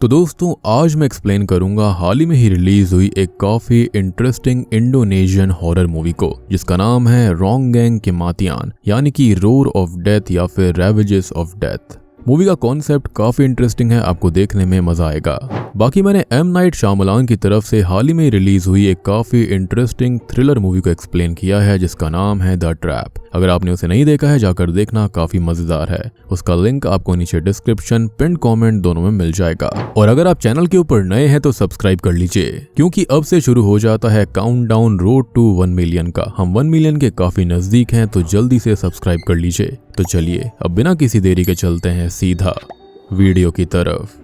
तो दोस्तों आज मैं एक्सप्लेन करूंगा हाल ही में ही रिलीज हुई एक काफी इंटरेस्टिंग इंडोनेशियन हॉरर मूवी को जिसका नाम है रोंगेंग केमातियान यानी कि रोर ऑफ डेथ या फिर रेवेजेस ऑफ डेथ। मूवी का कॉन्सेप्ट काफी इंटरेस्टिंग है, आपको देखने में मजा आएगा। बाकी मैंने एम नाइट श्यामलान की तरफ से हाल ही में रिलीज हुई एक काफी इंटरेस्टिंग थ्रिलर मूवी को एक्सप्लेन किया है जिसका नाम है द ट्रैप। अगर आपने उसे नहीं देखा है जाकर देखना, काफी मजेदार है। उसका लिंक आपको नीचे डिस्क्रिप्शन पिन कमेंट दोनों में मिल जाएगा। और अगर आप चैनल के ऊपर नए हैं तो सब्सक्राइब कर लीजिए क्योंकि अब से शुरू हो जाता है काउंटडाउन रोड टू 1 मिलियन का। हम 1 मिलियन के काफी नजदीक हैं तो जल्दी से सब्सक्राइब कर लीजिए। तो चलिए अब बिना किसी देरी के चलते हैं सीधा वीडियो की तरफ।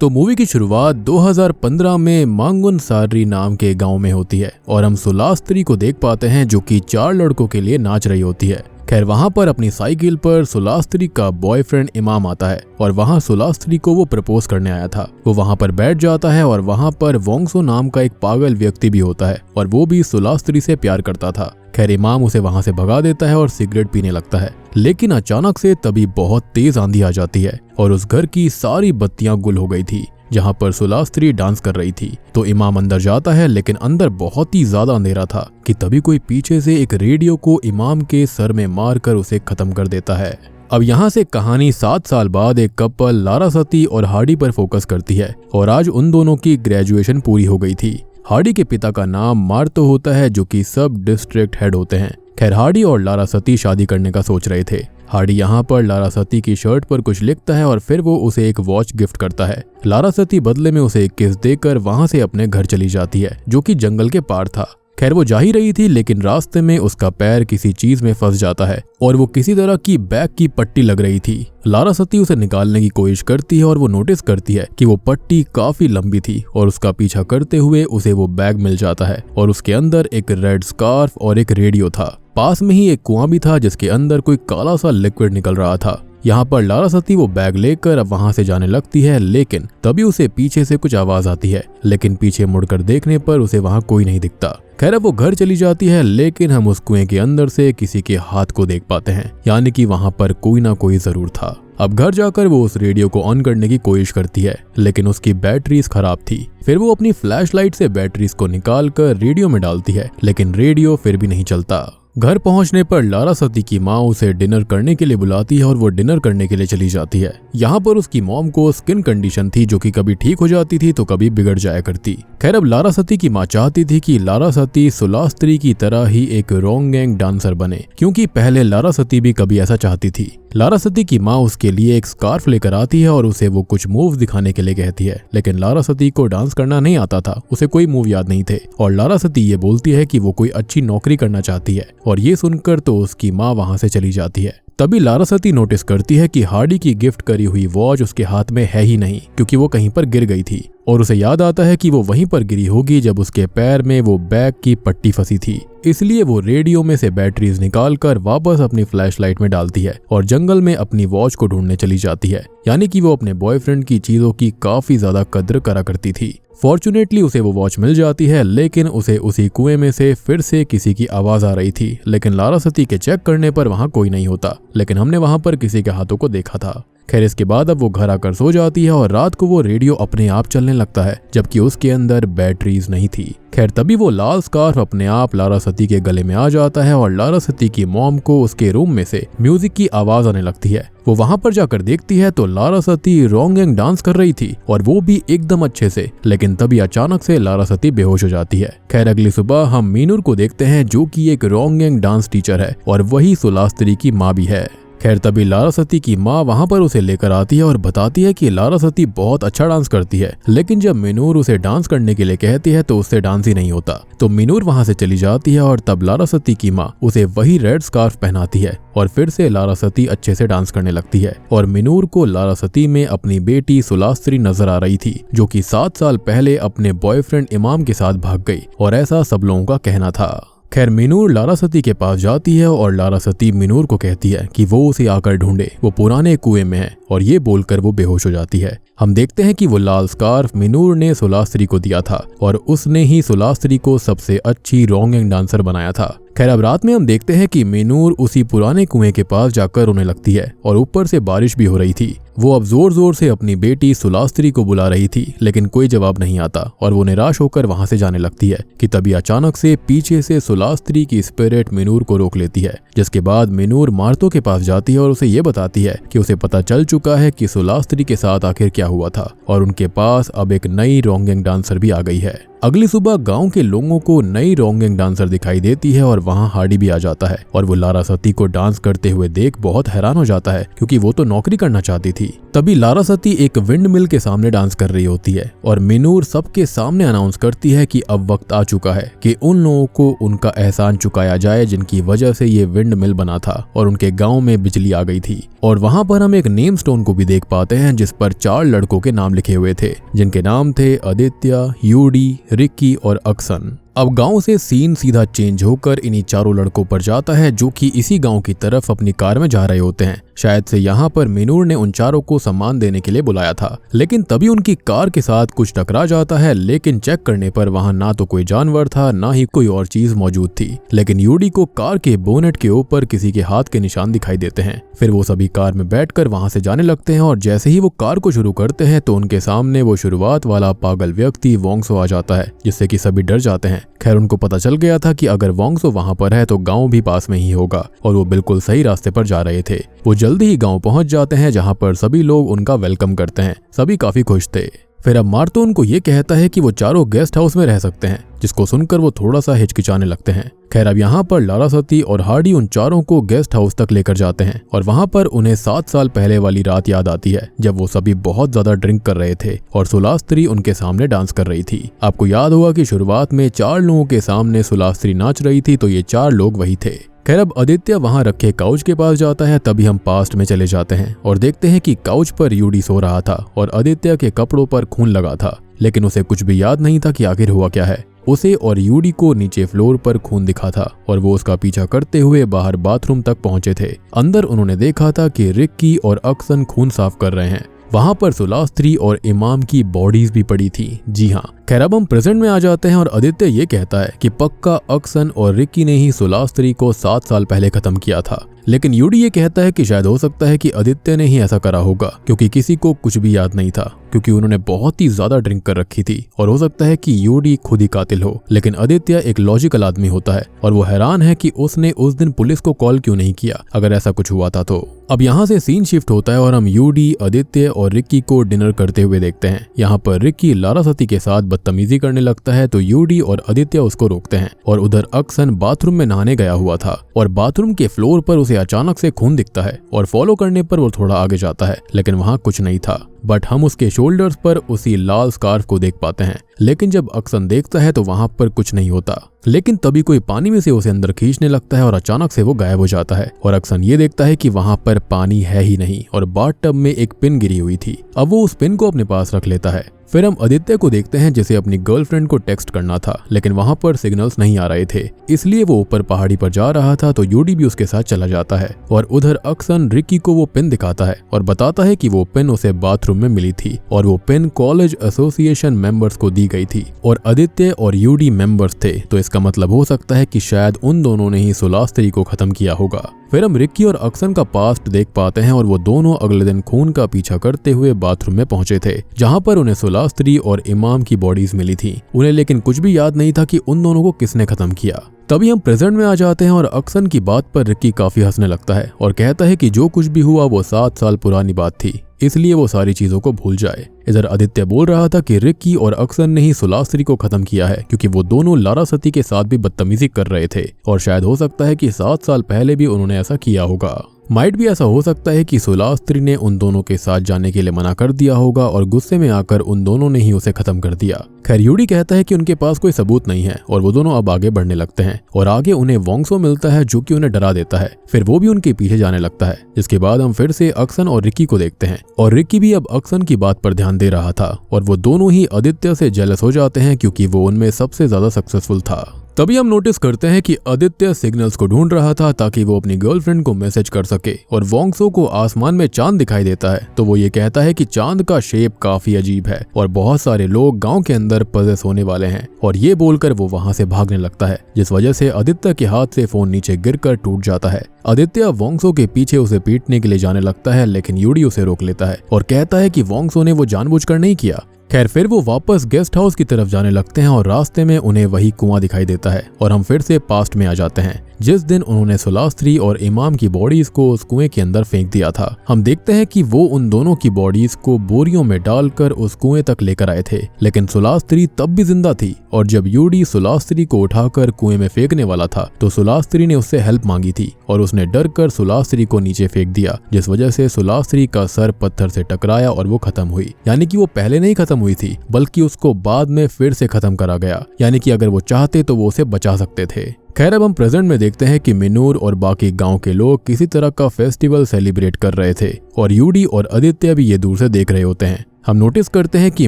तो मूवी की शुरुआत 2015 में मांगुन सारी नाम के गांव में होती है और हम सुलास्त्री को देख पाते हैं जो कि 4 लड़कों के लिए नाच रही होती है। खैर वहां पर अपनी साइकिल पर सुलास्त्री का बॉयफ्रेंड इमाम आता है और वहां सुलास्त्री को वो प्रपोज करने आया था। वो वहां पर बैठ जाता है और वहां पर वोंगसो नाम का एक पागल व्यक्ति भी होता है और वो भी सुलास्त्री से प्यार करता था। खैर इमाम उसे वहां से भगा देता है और सिगरेट पीने लगता है, लेकिन अचानक से तभी बहुत तेज आंधी आ जाती है और उस घर की सारी बत्तियां गुल हो गई थी जहां पर सुलास्त्री डांस कर रही थी। तो इमाम अंदर जाता है लेकिन अंदर बहुत ही ज्यादा अंधेरा था कि तभी कोई पीछे से एक रेडियो को इमाम के सर में मारकर उसे खत्म कर देता है। अब यहाँ से कहानी 7 साल बाद एक कपल लारासती और हार्डी पर फोकस करती है और आज उन दोनों की ग्रेजुएशन पूरी हो गई थी। हार्डी के पिता का नाम मार्तो होता है जो कि सब डिस्ट्रिक्ट हेड होते हैं। खैर हार्डी और लारासती शादी करने का सोच रहे थे। हार्डी यहाँ पर लारासती की शर्ट पर कुछ लिखता है और फिर वो उसे एक वॉच गिफ्ट करता है। लारासती बदले में उसे एक किस देकर वहां से अपने घर चली जाती है जो कि जंगल के पार था। खैर वो जा ही रही थी लेकिन रास्ते में उसका पैर किसी चीज में फंस जाता है और वो किसी तरह की बैग की पट्टी लग रही थी। लारासती उसे निकालने की कोशिश करती है और वो नोटिस करती है कि वो पट्टी काफी लंबी थी और उसका पीछा करते हुए उसे वो बैग मिल जाता है और उसके अंदर एक रेड स्कार्फ और एक रेडियो था। पास में ही एक कुआं भी था जिसके अंदर कोई काला सा लिक्विड निकल रहा था। यहाँ पर लारासती वो बैग लेकर अब वहां से जाने लगती है लेकिन तभी उसे पीछे से कुछ आवाज आती है, लेकिन पीछे मुड़कर देखने पर उसे वहां कोई नहीं दिखता। खैर अब वो घर चली जाती है लेकिन हम उस कुएं के अंदर से किसी के हाथ को देख पाते हैं, यानी कि वहां पर कोई ना कोई जरूर था। अब घर जाकर वो उस रेडियो को ऑन करने की कोशिश करती है लेकिन उसकी बैटरीज खराब थी। फिर वो अपनी फ्लैशलाइट से बैटरीज को निकाल कर रेडियो में डालती है लेकिन रेडियो फिर भी नहीं चलता। घर पहुंचने पर लारासती की माँ उसे डिनर करने के लिए बुलाती है और वो डिनर करने के लिए चली जाती है। यहाँ पर उसकी मॉम को स्किन कंडीशन थी जो कि कभी ठीक हो जाती थी तो कभी बिगड़ जाया करती। खैर अब लारासती की माँ चाहती थी कि लारासती सुलास्त्री की तरह ही एक रोंगेंग डांसर बने क्योंकि पहले लारासती भी कभी ऐसा चाहती थी। लारासती की माँ उसके लिए एक स्कार्फ लेकर आती है और उसे वो कुछ मूव्स दिखाने के लिए कहती है, लेकिन लारासती को डांस करना नहीं आता था, उसे कोई मूव याद नहीं थे और लारासती ये बोलती है कि वो कोई अच्छी नौकरी करना चाहती है और ये सुनकर तो उसकी माँ वहां से चली जाती है। तभी लारासती नोटिस करती है कि हार्डी की गिफ्ट करी हुई वॉच उसके हाथ में है ही नहीं क्योंकि वो कहीं पर गिर गई थी और उसे याद आता है कि वो वहीं पर गिरी होगी जब उसके पैर में वो बैग की पट्टी फंसी थी। इसलिए वो रेडियो में से बैटरीज निकालकर वापस अपनी फ्लैशलाइट में डालती है और जंगल में अपनी वॉच को ढूंढने चली जाती है, यानी कि वो अपने बॉयफ्रेंड की चीजों की काफी ज्यादा कद्र करा करती थी। फॉर्चुनेटली उसे वो वॉच मिल जाती है लेकिन उसे उसी कुएं में से फिर से किसी की आवाज आ रही थी, लेकिन लारासती के चेक करने पर वहां कोई नहीं होता, लेकिन हमने वहां पर किसी के हाथों को देखा था। खैर इसके बाद अब वो घर आकर सो जाती है और रात को वो रेडियो अपने आप चलने लगता है जबकि उसके अंदर बैटरीज नहीं थी। खैर तभी वो लाल स्कार्फ अपने आप लारासती के गले में आ जाता है और लारासती की मॉम को उसके रूम में से म्यूजिक की आवाज आने लगती है। वो वहां पर जाकर देखती है तो लारासती रोंगेंग डांस कर रही थी और वो भी एकदम अच्छे से, लेकिन तभी अचानक से लारासती बेहोश हो जाती है। खैर अगली सुबह हम मीनूर को देखते हैं जो कि एक रोंगेंग डांस टीचर है और वही सुलास्त्री की माँ भी है। खैर तभी लारासती की माँ वहां पर उसे लेकर आती है और बताती है कि लारासती बहुत अच्छा डांस करती है, लेकिन जब मीनूर उसे डांस करने के लिए कहती है तो उससे डांस ही नहीं होता। तो मीनूर वहां से चली जाती है और तब लारासती की माँ उसे वही रेड स्कार्फ पहनाती है और फिर से लारासती अच्छे से डांस करने लगती है और मीनूर को लारासती में अपनी बेटी सुलास्त्री नजर आ रही थी जो कि 7 साल पहले अपने बॉयफ्रेंड इमाम के साथ भाग गई और ऐसा सब लोगों का कहना था। खैर मीनूर लारासती के पास जाती है और लारासती मीनूर को कहती है कि वो उसे आकर ढूंढे, वो पुराने कुएं में है, और ये बोलकर वो बेहोश हो जाती है। हम देखते हैं कि वो लाल स्कार्फ मीनूर ने सुलास्त्री को दिया था और उसने ही सुलास्त्री को सबसे अच्छी रोंगेंग डांसर बनाया था। खैर अब रात में हम देखते हैं कि मीनूर उसी पुराने कुएं के पास जाकर रोने लगती है और ऊपर से बारिश भी हो रही थी। वो अब जोर जोर से अपनी बेटी सुलास्त्री को बुला रही थी, लेकिन कोई जवाब नहीं आता और वो निराश होकर वहां से जाने लगती है कि तभी अचानक से पीछे से सुलास्त्री की स्पिरिट मीनूर को रोक लेती है। जिसके बाद मीनूर मार्तो के पास जाती है और उसे ये बताती है कि उसे पता चल चुका है कि सुलास्त्री के साथ आखिर क्या हुआ था और उनके पास अब एक नई रोंगेंग डांसर भी आ गई है। अगली सुबह गांव के लोगों को नई रोंगेंग डांसर दिखाई देती है और वहां हार्डी भी आ जाता है और वो लारासती को डांस करते हुए देख बहुत हैरान हो जाता है क्योंकि वो तो नौकरी करना चाहती थी। तभी लारासती एक विंड मिल के सामने डांस कर रही होती है और मीनूर सबके सामने अनाउंस करती है कि अब वक्त आ चुका है कि उन लोगों को उनका एहसान चुकाया जाए जिनकी वजह से ये विंड मिल बना था और उनके गाँव में बिजली आ गई थी। और वहां पर हम एक नेम स्टोन को भी देख पाते हैं जिस पर 4 लड़कों के नाम लिखे हुए थे जिनके नाम थे आदित्य, यूडी, रिक्की और अक्सन। अब गांव से सीन सीधा चेंज होकर इन्हीं चारों लड़कों पर जाता है जो कि इसी गांव की तरफ अपनी कार में जा रहे होते हैं। शायद से यहाँ पर मीनूर ने उन चारों को सम्मान देने के लिए बुलाया था, लेकिन तभी उनकी कार के साथ कुछ टकरा जाता है। लेकिन चेक करने पर वहाँ ना तो कोई जानवर था ना ही कोई और चीज मौजूद थी। लेकिन यूडी को कार के बोनेट के ऊपर किसी के हाथ के निशान दिखाई देते हैं। फिर वो सभी कार में बैठकर वहां से जाने लगते हैं और जैसे ही वो कार को शुरू करते हैं तो उनके सामने वो शुरुआत वाला पागल व्यक्ति वोंगसो आ जाता है, जिससे कि सभी डर जाते हैं। खैर उनको पता चल गया था कि अगर वोंगसो वहां पर है तो गांव भी पास में ही होगा और वो बिल्कुल सही रास्ते पर जा रहे थे। वो जल्दी ही गांव पहुंच जाते हैं जहां पर सभी लोग उनका वेलकम करते हैं। सभी काफी खुश थे। फिर अब मार्तो उनको ये कहता है कि वो चारों गेस्ट हाउस में रह सकते हैं, जिसको सुनकर वो थोड़ा सा हिचकिचाने लगते हैं। खैर अब यहाँ पर लारासती और हार्डी उन चारों को गेस्ट हाउस तक लेकर जाते हैं और वहाँ पर उन्हें 7 साल पहले वाली रात याद आती है जब वो सभी बहुत ज्यादा ड्रिंक कर रहे थे और सुलास्त्री उनके सामने डांस कर रही थी। आपको याद होगा कि शुरुआत में 4 लोगों के सामने सुलास्त्री नाच रही थी, तो ये 4 लोग वही थे। खैर अब आदित्य वहां रखे काउच के पास जाता है। तभी हम पास्ट में चले जाते हैं और देखते हैं कि काउच पर यूडी सो रहा था और आदित्य के कपड़ों पर खून लगा था, लेकिन उसे कुछ भी याद नहीं था कि आखिर हुआ क्या है। उसे और यूडी को नीचे फ्लोर पर खून दिखा था और वो उसका पीछा करते हुए बाहर बाथरूम तक पहुंचे थे। अंदर उन्होंने देखा था कि रिक्की और अक्सन खून साफ कर रहे हैं। वहां पर सुलास्त्री और इमाम की बॉडीज भी पड़ी थी। जी हाँ। खैर अब हम प्रेजेंट में आ जाते हैं और आदित्य ये कहता है कि पक्का अक्सन और रिक्की ने ही सुलास्त्री को 7 साल पहले खत्म किया था। लेकिन यूडी ये कहता है कि शायद हो सकता है कि आदित्य ने ही ऐसा करा होगा, क्योंकि किसी को कुछ भी याद नहीं था, क्योंकि उन्होंने बहुत ही ज्यादा ड्रिंक कर रखी थी और हो सकता है कि यूडी खुद ही कातिल हो। लेकिन आदित्य एक लॉजिकल आदमी होता है और वो हैरान है कि उसने उस दिन पुलिस को कॉल क्यों नहीं किया अगर ऐसा कुछ हुआ था तो। अब यहाँ से सीन शिफ्ट होता है और हम यूडी, आदित्य और रिक्की को डिनर करते हुए देखते हैं। यहाँ पर रिक्की लारासती के साथ बदतमीजी करने लगता है तो यूडी और आदित्य उसको रोकते हैं और उधर अक्सन बाथरूम में नहाने गया हुआ था और बाथरूम के फ्लोर पर उसे अचानक से खून दिखता है और फॉलो करने पर वो थोड़ा आगे जाता है, लेकिन वहाँ कुछ नहीं था। बट हम उसके शोल्डर्स पर उसी लाल स्कार्फ को देख पाते हैं। लेकिन जब अक्सन देखता है तो वहां पर कुछ नहीं होता, लेकिन तभी कोई पानी में से उसे अंदर खींचने लगता है और अचानक से वो गायब हो जाता है और अक्सन ये देखता है कि वहां पर पानी है ही नहीं और बाथटब में एक पिन गिरी हुई थी। अब वो उस पिन को अपने पास रख लेता है। फिर हम आदित्य को देखते हैं जिसे अपनी गर्लफ्रेंड को टेक्स्ट करना था, लेकिन वहां पर सिग्नल्स नहीं आ रहे थे, इसलिए वो ऊपर पहाड़ी पर जा रहा था। तो यूडी भी उसके साथ चला जाता है और उधर अक्सन रिक्की को वो पिन दिखाता है और बताता है कि वो पिन उसे बाथरूम में मिली थी और वो पिन कॉलेज एसोसिएशन मेंबर्स को दी गई थी और आदित्य और यूडी मेंबर्स थे। तो इसका मतलब हो सकता है कि शायद उन दोनों ने ही सुलास्त्री को खत्म किया होगा। फिर हम रिक्की और अक्सन का पास्ट देख पाते हैं और वो दोनों अगले दिन खून का पीछा करते हुए बाथरूम में पहुंचे थे, जहां पर उन्हें सुलास्त्री और इमाम की बॉडीज मिली थी। उन्हें लेकिन कुछ भी याद नहीं था कि उन दोनों को किसने खत्म किया। तभी हम प्रेजेंट में आ जाते हैं और अक्सन की बात पर रिक्की काफी हंसने लगता है और कहता है कि जो कुछ भी हुआ वो 7 साल पुरानी बात थी, इसलिए वो सारी चीजों को भूल जाए। इधर आदित्य बोल रहा था कि रिक्की और अक्सन ने ही सुलास्त्री को खत्म किया है, क्योंकि वो दोनों लारासती के साथ भी बदतमीजी कर रहे थे और शायद हो सकता है कि 7 साल पहले भी उन्होंने ऐसा किया होगा। माइट भी ऐसा हो सकता है कि सुलास्त्री ने उन दोनों के साथ जाने के लिए मना कर दिया होगा और गुस्से में आकर उन दोनों ने ही उसे खत्म कर दिया। खैर यूडी कहता है कि उनके पास कोई सबूत नहीं है और वो दोनों अब आगे बढ़ने लगते हैं और आगे उन्हें वोंगसो मिलता है जो कि उन्हें डरा देता है। फिर वो भी उनके पीछे जाने लगता है, जिसके बाद हम फिर से अक्सन और रिक्की को देखते हैं और रिक्की भी अब अक्सन की बात पर ध्यान दे रहा था और वो दोनों ही आदित्य से जेलस हो जाते हैं क्योंकि वो उनमें सबसे ज्यादा सक्सेसफुल था। तभी हम नोटिस करते हैं कि आदित्य सिग्नल्स को ढूंढ रहा था ताकि वो अपनी गर्लफ्रेंड को मैसेज कर सके और वोंगसो को आसमान में चांद दिखाई देता है तो वो ये कहता है कि चांद का शेप काफी अजीब है और बहुत सारे लोग गांव के अंदर पजेस होने वाले हैं, और ये बोलकर वो वहां से भागने लगता है, जिस वजह से आदित्य के हाथ से फोन नीचे गिरकर टूट जाता है। आदित्य वोंगसो के पीछे उसे पीटने के लिए जाने लगता है, लेकिन यूडी उसे रोक लेता है और कहता है कि वोंगसो ने वो जानबूझकर नहीं किया। खैर फिर वो वापस गेस्ट हाउस की तरफ जाने लगते हैं और रास्ते में उन्हें वही कुआं दिखाई देता है और हम फिर से पास्ट में आ जाते हैं जिस दिन उन्होंने सुलास्त्री और इमाम की बॉडीज को उस कुएं के अंदर फेंक दिया था। हम देखते हैं कि वो उन दोनों की बॉडीज को बोरियों में डालकर उस कुएं तक लेकर आए थे, लेकिन सुलास्त्री तब भी जिंदा थी और जब यूडी सुलास्त्री को उठाकर कुएं में फेंकने वाला था तो सुलास्त्री ने उससे हेल्प मांगी थी और उसने डर कर सुलास्त्री को नीचे फेंक दिया, जिस वजह से सुलास्त्री का सर पत्थर से टकराया और वो खत्म हुई। यानी कि वो पहले नहीं खत्म हुई थी बल्कि उसको बाद में फिर से खत्म करा गया, यानी कि अगर वो चाहते तो वो उसे बचा सकते थे। खैर अब हम प्रेजेंट में देखते हैं कि मिनूर और बाकी गांव के लोग किसी तरह का फेस्टिवल सेलिब्रेट कर रहे थे और यूडी और आदित्य भी ये दूर से देख रहे होते हैं। हम नोटिस करते हैं कि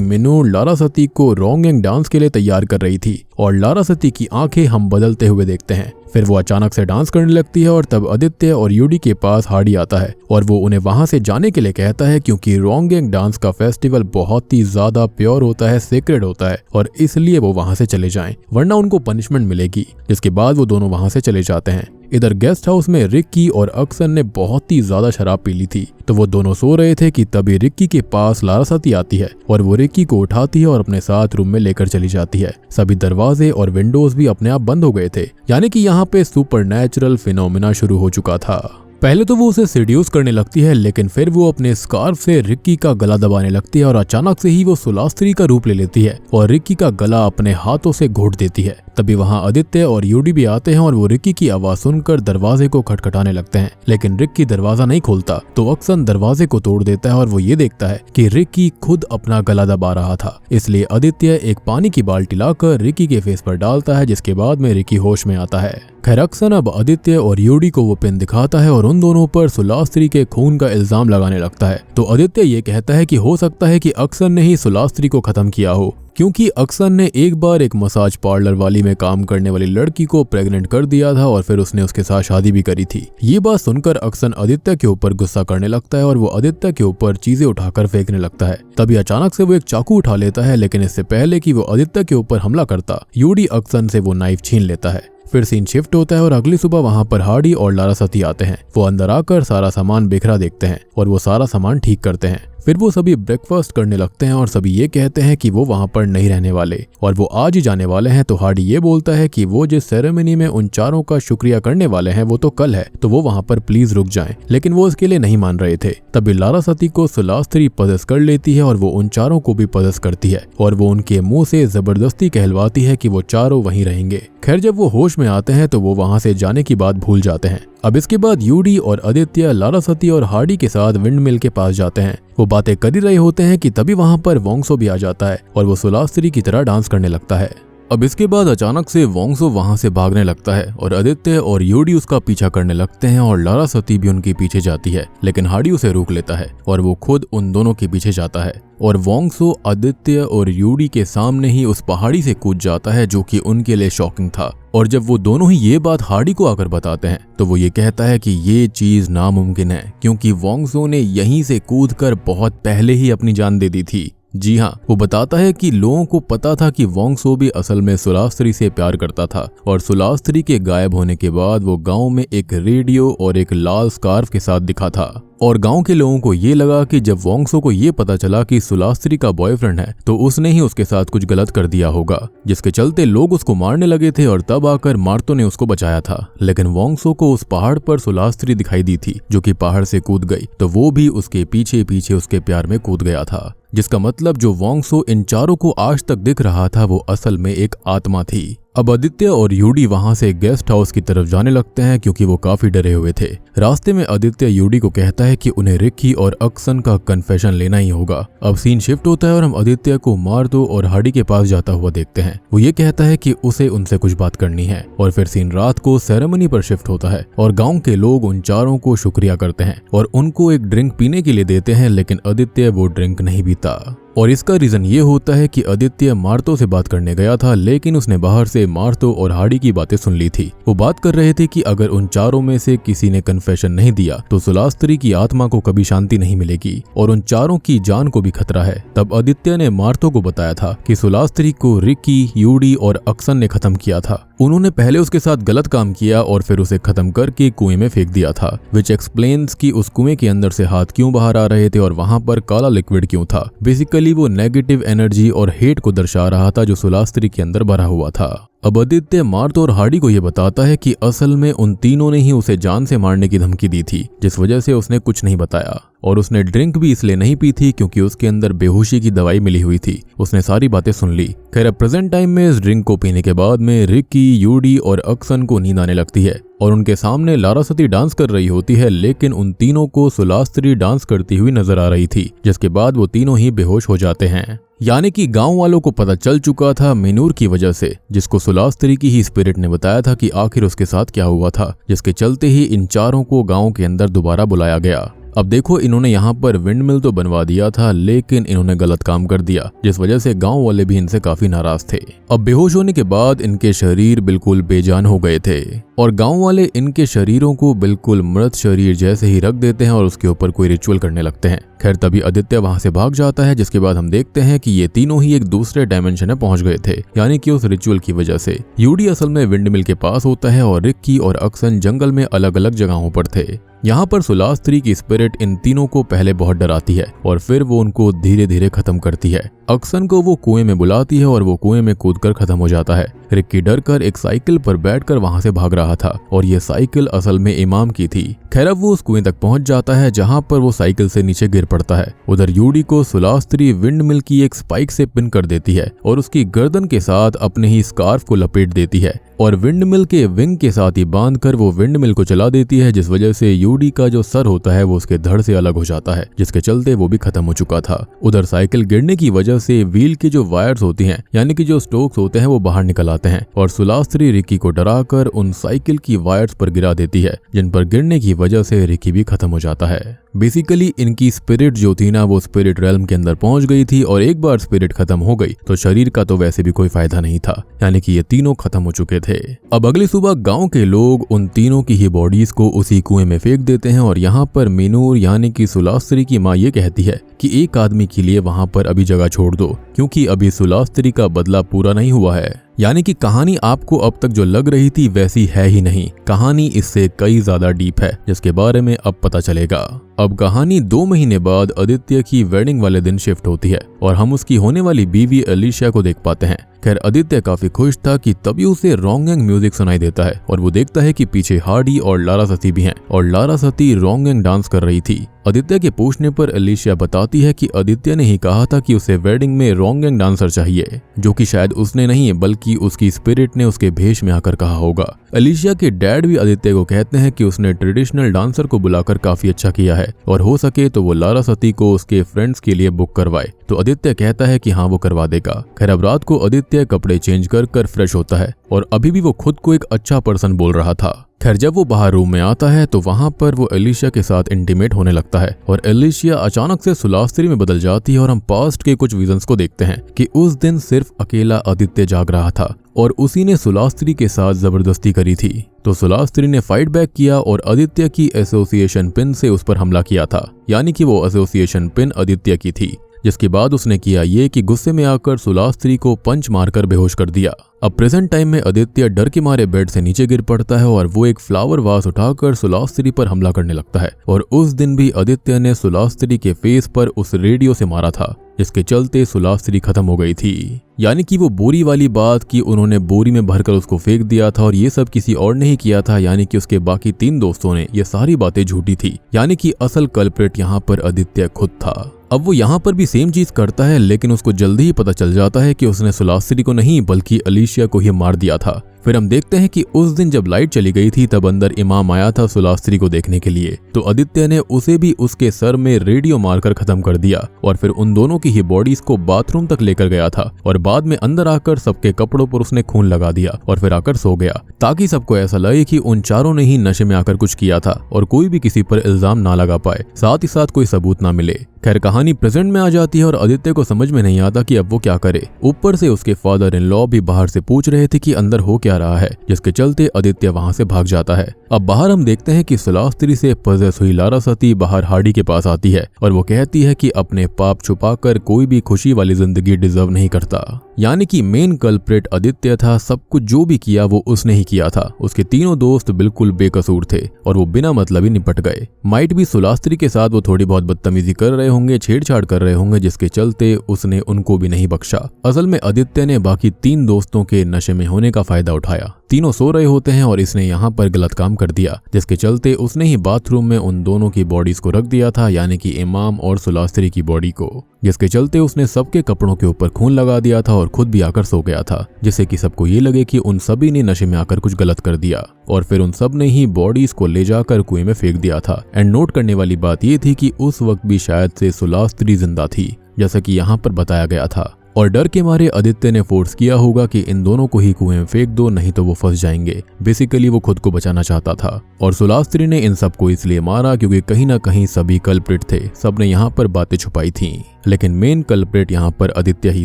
मिनूर लारासती को रोंगेंग डांस के लिए तैयार कर रही थी और लारासती की आंखें हम बदलते हुए देखते हैं। फिर वो अचानक से डांस करने लगती है और तब आदित्य और यूडी के पास हार्डी आता है और वो उन्हें वहां से जाने के लिए कहता है क्योंकि रोंगेंग डांस का फेस्टिवल बहुत ही ज्यादा प्योर होता है, सेक्रेड होता है और इसलिए वो वहां से चले जाएं वरना उनको पनिशमेंट मिलेगी। जिसके बाद वो दोनों वहां से चले जाते हैं। इधर गेस्ट हाउस में रिक्की और अक्सन ने बहुत ही ज्यादा शराब पी ली थी तो वो दोनों सो रहे थे कि तभी रिक्की के पास लारासती आती है और वो रिक्की को उठाती है और अपने साथ रूम में लेकर चली जाती है। सभी दरवाजे और विंडोज भी अपने आप बंद हो गए थे, यानी कि यहाँ पे सुपरनैचुरल फिनोमिना शुरू हो चुका था। पहले तो वो उसे सीड्यूस करने लगती है, लेकिन फिर वो अपने स्कार्फ से रिक्की का गला दबाने लगती है और अचानक से ही वो सुलास्त्री का रूप ले लेती है और रिक्की का गला अपने हाथों से घोट देती है। तभी वहाँ आदित्य और यूडी भी आते हैं और वो रिक्की की आवाज सुनकर दरवाजे को खटखटाने लगते हैं, लेकिन रिक्की दरवाजा नहीं खोलता तो अक्सन दरवाजे को तोड़ देता है और वो ये देखता है कि रिक्की खुद अपना गला दबा रहा था। इसलिए आदित्य एक पानी की बाल्टी लाकर रिक्की के फेस पर डालता है, जिसके बाद में रिक्की होश में आता है। खैर अक्सन अब आदित्य और यूडी को वो पेन दिखाता है और उन दोनों पर सुलास्त्री के खून का इल्जाम लगाने लगता है। तो आदित्य ये कहता है कि हो सकता है कि अक्सन ने ही सुलास्त्री को खत्म किया हो, क्योंकि अक्सन ने एक बार एक मसाज पार्लर वाली में काम करने वाली लड़की को प्रेग्नेंट कर दिया था और फिर उसने उसके साथ शादी भी करी थी। ये बात सुनकर अक्सन आदित्य के ऊपर गुस्सा करने लगता है और वो आदित्य के ऊपर चीजें उठाकर फेंकने लगता है। तभी अचानक से वो एक चाकू उठा लेता है, लेकिन इससे पहले कि वो आदित्य के ऊपर हमला करता यूडी अक्सन से वो नाइफ छीन लेता है। फिर सीन शिफ्ट होता है और अगली सुबह वहां पर हार्डी और लारासती आते हैं। वो अंदर आकर सारा सामान बिखरा देखते हैं और वो सारा सामान ठीक करते हैं। फिर वो सभी ब्रेकफास्ट करने लगते हैं और सभी ये कहते हैं कि वो वहां पर नहीं रहने वाले और वो आज ही जाने वाले हैं। तो हार्डी ये बोलता है कि वो जिस सेरेमनी में उन चारों का शुक्रिया करने वाले हैं वो तो कल है, तो वो वहां पर प्लीज रुक जाएं, लेकिन वो इसके लिए नहीं मान रहे थे। तभी लारासती को सुलास्त्री पजेस कर लेती है और वो उन चारों को भी पजेस करती है और वो उनके मुंह से जबरदस्ती कहलवाती है कि वो चारों वहीं रहेंगे। खैर जब वो होश में आते हैं तो वो वहां से जाने की बात भूल जाते हैं। अब इसके बाद यूडी और आदित्य लारासती और हार्डी के साथ विंड मिल के पास जाते हैं। वो बातें कर ही रहे होते हैं कि तभी वहां पर वोंगसो भी आ जाता है और वो सुलास्त्री की तरह डांस करने लगता है। अब इसके बाद अचानक से वोंगसो वहां से भागने लगता है और आदित्य और यूडी उसका पीछा करने लगते हैं और लारासती भी उनके पीछे जाती है, लेकिन हार्डी उसे रोक लेता है और वो खुद उन दोनों के पीछे जाता है और वोंगसो आदित्य और यूडी के सामने ही उस पहाड़ी से कूद जाता है, जो कि उनके लिए शॉकिंग था। और जब वो दोनों ही ये बात हार्डी को आकर बताते हैं तो वो ये कहता है कि ये चीज नामुमकिन है, क्योंकि वोंगसो ने यहीं से कूदकर बहुत पहले ही अपनी जान दे दी थी। जी हाँ, वो बताता है कि लोगों को पता था कि वोंगसो भी असल में सुलास्त्री से प्यार करता था और सुलास्त्री के गायब होने के बाद वो गांव में एक रेडियो और एक लाल स्कार्फ के साथ दिखा था और गांव के लोगों को ये लगा कि जब वोंगसो को ये पता चला कि सुलास्त्री का बॉयफ्रेंड है तो उसने ही उसके साथ कुछ गलत कर दिया होगा, जिसके चलते लोग उसको मारने लगे थे और तब आकर मार्तो ने उसको बचाया था। लेकिन वोंगसो को उस पहाड़ पर सुलास्त्री दिखाई दी थी जो कि पहाड़ से कूद गई, तो वो भी उसके पीछे पीछे उसके प्यार में कूद गया था, जिसका मतलब जो वोंगसो इन चारों को आज तक दिख रहा था वो असल में एक आत्मा थी। अब आदित्य और यूडी वहां से गेस्ट हाउस की तरफ जाने लगते हैं क्योंकि वो काफी डरे हुए थे। रास्ते में आदित्य यूडी को कहता है कि उन्हें रिक्की और अक्सन का कन्फेशन लेना ही होगा। अब सीन शिफ्ट होता है और हम आदित्य को मार्तो और हार्डी के पास जाता हुआ देखते हैं। वो ये कहता है कि उसे उनसे कुछ बात करनी है और फिर सीन रात को सेरेमनी पर शिफ्ट होता है और गाँव के लोग उन चारों को शुक्रिया करते हैं और उनको एक ड्रिंक पीने के लिए देते हैं, लेकिन आदित्य वो ड्रिंक नहीं पीता। और इसका रीजन ये होता है कि आदित्य मार्तो से बात करने गया था, लेकिन उसने बाहर से मार्तो और हार्डी की बातें सुन ली थी। वो बात कर रहे थे कि अगर उन चारों में से किसी ने कन्फेशन नहीं दिया तो सुलास्त्री की आत्मा को कभी शांति नहीं मिलेगी और उन चारों की जान को भी खतरा है। तब आदित्य ने मार्तो को बताया था कि सुलास्त्री को रिकी, यूडी और अक्सन ने खत्म किया था। उन्होंने पहले उसके साथ गलत काम किया और फिर उसे खत्म करके कुएं में फेंक दिया था, विच एक्सप्लेन्स कि उस कुएं के अंदर से हाथ क्यों बाहर आ रहे थे और वहां पर काला लिक्विड क्यों था। बेसिकली वो नेगेटिव एनर्जी और हेट को दर्शा रहा था जो सुलास्त्री के अंदर भरा हुआ था। अब आदित्य मार्तो और हार्डी को यह बताता है कि असल में उन तीनों ने ही उसे जान से मारने की धमकी दी थी, जिस वजह से उसने कुछ नहीं बताया और उसने ड्रिंक भी इसलिए नहीं पी थी क्योंकि उसके अंदर बेहोशी की दवाई मिली हुई थी। उसने सारी बातें सुन ली। खैर अब प्रेजेंट टाइम में इस ड्रिंक को पीने के बाद में रिकी, यूडी और अक्सन को नींद आने लगती है और उनके सामने लारासती डांस कर रही होती है, लेकिन उन तीनों को सुलास्त्री डांस करती हुई नजर आ रही थी, जिसके बाद वो तीनों ही बेहोश हो जाते हैं। यानी कि गांव वालों को पता चल चुका था मिनूर की वजह से, जिसको सुलास्त्री की ही स्पिरिट ने बताया था कि आखिर उसके साथ क्या हुआ था, जिसके चलते ही इन चारों को गांव के अंदर दोबारा बुलाया गया। अब देखो, इन्होंने यहाँ पर विंडमिल तो बनवा दिया था, लेकिन इन्होंने गलत काम कर दिया, जिस वजह से गांव वाले भी इनसे काफी नाराज थे। अब बेहोश होने के बाद इनके शरीर बिल्कुल बेजान हो गए थे और गांव वाले इनके शरीरों को बिल्कुल मृत शरीर जैसे ही रख देते हैं और उसके ऊपर कोई रिचुअल करने लगते हैं। खैर तभी आदित्य वहां से भाग जाता है, जिसके बाद हम देखते हैं कि ये तीनों ही एक दूसरे डायमेंशन में पहुंच गए थे, यानी कि उस रिचुअल की वजह से। यूडी असल में विंडमिल के पास होता है और रिक्की और अक्सन जंगल में अलग अलग जगहों पर थे। यहाँ पर सुलास्त्री की स्पिरिट इन तीनों को पहले बहुत डराती है और फिर वो उनको धीरे धीरे खत्म करती है। अक्सन को वो कुएं में बुलाती है और वो कुएं में कूदकर खत्म हो जाता है। रिक्की डरकर एक साइकिल पर बैठकर वहां से भाग रहा था और ये साइकिल असल में इमाम की थी। खैर अब वो उस कुएं तक पहुंच जाता है जहां पर वो साइकिल से नीचे गिर पड़ता है। उधर यूडी को सुलास्त्री विंडमिल की एक स्पाइक से पिन कर देती है और उसकी गर्दन के साथ अपने ही स्कार्फ को लपेट देती है और विंडमिल के विंग के साथ ही बांधकर वो विंडमिल को चला देती है, जिस वजह से यूडी का जो सर होता है वो उसके धड़ से अलग हो जाता है, जिसके चलते वो भी खत्म हो चुका था। उधर साइकिल गिरने की वजह से व्हील की जो वायर्स होती हैं, यानी कि जो स्टोक्स होते हैं, वो बाहर निकल आते हैं और सुलास्त्री रिक्की को डराकर उन साइकिल की वायर्स पर गिरा देती है, जिन पर गिरने की वजह से रिक्की भी खत्म हो जाता है। बेसिकली इनकी स्पिरिट जो थी ना, वो स्पिरिट रेल्म के अंदर पहुंच गई थी और एक बार स्पिरिट खत्म हो गई तो शरीर का तो वैसे भी कोई फायदा नहीं था, यानी कि ये तीनों खत्म हो चुके थे। अब अगली सुबह गांव के लोग उन तीनों की ही बॉडीज को उसी कुएं में फेंक देते हैं और यहाँ पर मिनूर यानी कि सुलास्त्री की माँ ये कहती है कि एक आदमी के लिए वहां पर अभी जगह छोड़ दो, क्योंकि अभी सुलास्त्री का बदला पूरा नहीं हुआ है। यानी कि कहानी आपको अब तक जो लग रही थी वैसी है ही नहीं, कहानी इससे कई ज्यादा डीप है, जिसके बारे में अब पता चलेगा। अब कहानी 2 महीने बाद आदित्य की वेडिंग वाले दिन शिफ्ट होती है और हम उसकी होने वाली बीवी एलिशिया को देख पाते हैं। खैर आदित्य काफी खुश था कि तभी उसे रोंगेंग म्यूजिक सुनाई देता है और वो देखता है कि पीछे हार्डी और लारासती भी हैं और लारासती रोंगेंग डांस कर रही थी। आदित्य के पूछने पर एलिशिया बताती है कि आदित्य ने ही कहा था कि उसे वेडिंग में रोंगेंग डांसर चाहिए, जो कि शायद उसने नहीं बल्कि उसकी स्पिरिट ने उसके भेष में आकर कहा होगा। एलिशिया के डैड भी आदित्य को कहते हैं कि उसने ट्रेडिशनल डांसर को बुलाकर काफी अच्छा किया है और हो सके तो वो लारासती को उसके फ्रेंड्स के लिए बुक करवाए, तो आदित्य कहता है कि हाँ वो करवा देगा। खैर अब रात को आदित्य कपड़े चेंज कर फ्रेश होता है और अभी भी वो खुद को एक अच्छा पर्सन बोल रहा था। खैर जब वो बाहर रूम में आता है तो वहां पर वो एलिशिया के साथ इंटीमेट होने लगता है और एलिशिया अचानक से सुलास्त्री में बदल जाती है और हम पास्ट के कुछ विजन्स को देखते हैं कि उस दिन सिर्फ अकेला आदित्य जाग रहा था और उसी ने सुलास्त्री के साथ जबरदस्ती करी थी। तो सुलास्त्री ने फाइट बैक किया और आदित्य की एसोसिएशन पिन से उस पर हमला किया था, यानी कि वो एसोसिएशन पिन आदित्य की थी। जिसके बाद उसने किया ये कि गुस्से में आकर सुलास्त्री को पंच मारकर बेहोश कर दिया। अब प्रेजेंट टाइम में आदित्य डर के मारे बेड से नीचे गिर पड़ता है और वो एक फ्लावर वास उठाकर सुलास्त्री पर हमला करने लगता है और उस दिन भी आदित्य ने सुलास्त्री के फेस पर उस रेडियो से मारा था, जिसके चलते सुलास्त्री खत्म हो गई थी। यानी कि वो बोरी वाली बात कि उन्होंने बोरी में भरकर उसको फेंक दिया था और ये सब किसी और ने ही किया था, यानी कि उसके बाकी 3 दोस्तों ने, ये सारी बातें झूठी थी। यानी कि असल कल्प्रिट यहाँ पर आदित्य खुद था। अब वो यहाँ पर भी सेम चीज करता है, लेकिन उसको जल्दी ही पता चल जाता है कि उसने सुलास्त्री को नहीं बल्कि एलिशिया को ही मार दिया था। फिर हम देखते हैं कि उस दिन जब लाइट चली गई थी तब अंदर इमाम आया था सुलास्त्री को देखने के लिए, तो आदित्य ने उसे भी उसके सर में रेडियो मारकर खत्म कर दिया और फिर उन दोनों की ही बॉडीज को बाथरूम तक लेकर गया था और बाद में अंदर आकर सबके कपड़ों पर उसने खून लगा दिया और फिर आकर सो गया, ताकि सबको ऐसा लगे कि उन चारों ने ही नशे में आकर कुछ किया था और कोई भी किसी पर इल्जाम ना लगा पाए, साथ ही साथ कोई सबूत ना मिले। खैर कहानी प्रेजेंट में आ जाती है और आदित्य को समझ में नहीं आता कि अब वो क्या करे। ऊपर से उसके फादर इन लॉ भी बाहर से पूछ रहे थे कि अंदर हो क्या रहा है, जिसके चलते आदित्य वहां से भाग जाता है। अब बाहर हम देखते हैं कि सुलास्त्री से पजेस हुई लारासती बाहर हार्डी के पास आती है और वो कहती है कि अपने पाप छुपाकर कोई भी खुशी वाली जिंदगी डिजर्व नहीं करता। यानी कि मेन कल्प्रिट आदित्य था, सब कुछ जो भी किया वो उसने ही किया था। उसके तीनों दोस्त बिल्कुल बेकसूर थे और वो बिना मतलब ही निपट गए। माइट भी सुलास्त्री के साथ वो थोड़ी बहुत बदतमीजी कर रहे होंगे, छेड़छाड़ कर रहे होंगे, जिसके चलते उसने उनको भी नहीं बख्शा। असल में आदित्य ने बाकी 3 दोस्तों के नशे में होने का फायदा उठाया। तीनों सो रहे होते हैं और इसने यहाँ पर गलत काम कर दिया, जिसके चलते उसने ही बाथरूम में उन दोनों की बॉडीज को रख दिया था, यानी कि इमाम और सुलास्त्री की बॉडी को, जिसके चलते उसने सबके कपड़ों के ऊपर खून लगा दिया था और खुद भी आकर सो गया था, जिससे कि सबको ये लगे कि उन सभी ने नशे में आकर कुछ गलत कर दिया और फिर उन सब ने ही बॉडीज को ले जाकर कुएं में फेंक दिया था। एंड नोट करने वाली बात ये थी कि उस वक्त भी शायद से सुलास्त्री जिंदा थी, जैसा कि यहाँ पर बताया गया था, और डर के मारे आदित्य ने फोर्स किया होगा कि इन दोनों को ही कुएं में फेंक दो, नहीं तो वो फंस जाएंगे। बेसिकली वो खुद को बचाना चाहता था और सुलास्त्री ने इन सबको इसलिए मारा क्योंकि कहीं ना कहीं सभी कल्प्रिट थे, सबने यहाँ पर बातें छुपाई थी, लेकिन मेन कल्प्रिट यहाँ पर आदित्य ही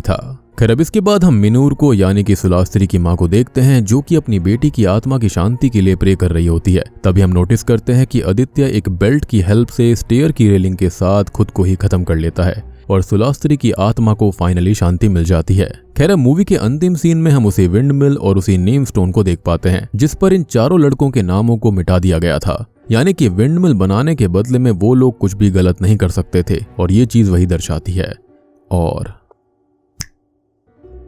था। खैर अब इसके बाद हम मिनूर को यानी कि सुलास्त्री की मां को देखते हैं, जो कि अपनी बेटी की आत्मा की शांति के लिए प्रे कर रही होती है। तभी हम नोटिस करते हैं कि आदित्य एक बेल्ट की हेल्प से स्टेयर की रेलिंग के साथ खुद को ही खत्म कर लेता है और सुलास्त्री की आत्मा को फाइनली शांति मिल जाती है। खैर मूवी के अंतिम सीन में हम उसी विंडमिल और उसी नेम स्टोन को देख पाते हैं, जिस पर इन चारों लड़कों के नामों को मिटा दिया गया था। यानी कि विंडमिल बनाने के बदले में वो लोग कुछ भी गलत नहीं कर सकते थे और ये चीज वही दर्शाती है। और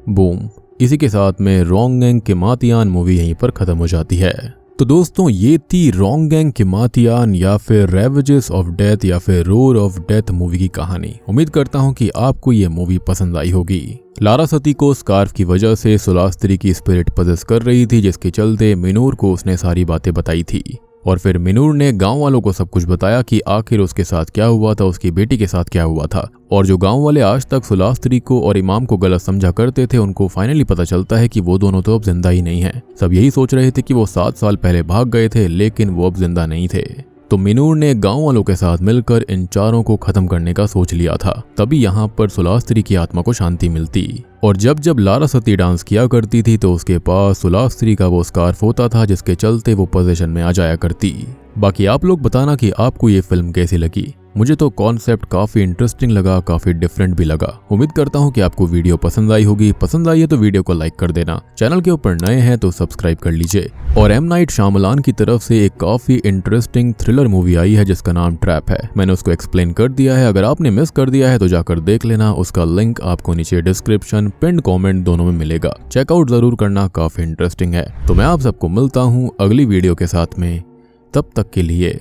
बूम, इसी के साथ में रोंगगैंग किमातियान मूवी यहीं पर खत्म हो जाती है। तो दोस्तों ये थी रोंगगैंग किमातियान या फिर रेवेजेस ऑफ डेथ या फिर रोर ऑफ डेथ मूवी की कहानी। उम्मीद करता हूँ कि आपको ये मूवी पसंद आई होगी। लारासती को स्कार्फ की वजह से सुलास्त्री की स्पिरिट पजेस कर रही थी, जिसके चलते मिनूर को उसने सारी बातें बताई थी और फिर मिनूर ने गांव वालों को सब कुछ बताया कि आखिर उसके साथ क्या हुआ था, उसकी बेटी के साथ क्या हुआ था। और जो गांव वाले आज तक सुलास्त्री को और इमाम को गलत समझा करते थे, उनको फाइनली पता चलता है कि वो दोनों तो अब जिंदा ही नहीं हैं। सब यही सोच रहे थे कि वो 7 साल पहले भाग गए थे, लेकिन वो अब जिंदा नहीं थे। तो मिनूर ने गांव वालों के साथ मिलकर इन चारों को खत्म करने का सोच लिया था। तभी यहाँ पर सुलास्त्री की आत्मा को शांति मिलती और जब जब लारासती डांस किया करती थी तो उसके पास सुलास्त्री का वो स्कार्फ होता था, जिसके चलते वो पोजीशन में आ जाया करती। बाकी आप लोग बताना कि आपको ये फिल्म कैसी लगी। मुझे तो कॉन्सेप्ट काफी इंटरेस्टिंग लगा, काफी डिफरेंट भी लगा। उम्मीद करता हूँ कि आपको वीडियो पसंद आई होगी। पसंद आई है तो वीडियो को लाइक कर देना, चैनल के ऊपर नए हैं तो सब्सक्राइब कर लीजिए। और एम नाइट श्यामलान की तरफ से एक काफी इंटरेस्टिंग थ्रिलर मूवी आई है जिसका नाम ट्रैप है। मैंने उसको एक्सप्लेन कर दिया है, अगर आपने मिस कर दिया है तो जाकर देख लेना। उसका लिंक आपको नीचे डिस्क्रिप्शन, पिन कॉमेंट दोनों में मिलेगा, चेकआउट जरूर करना, काफी इंटरेस्टिंग है। तो मैं आप सबको मिलता हूँ अगली वीडियो के साथ में, तब तक के लिए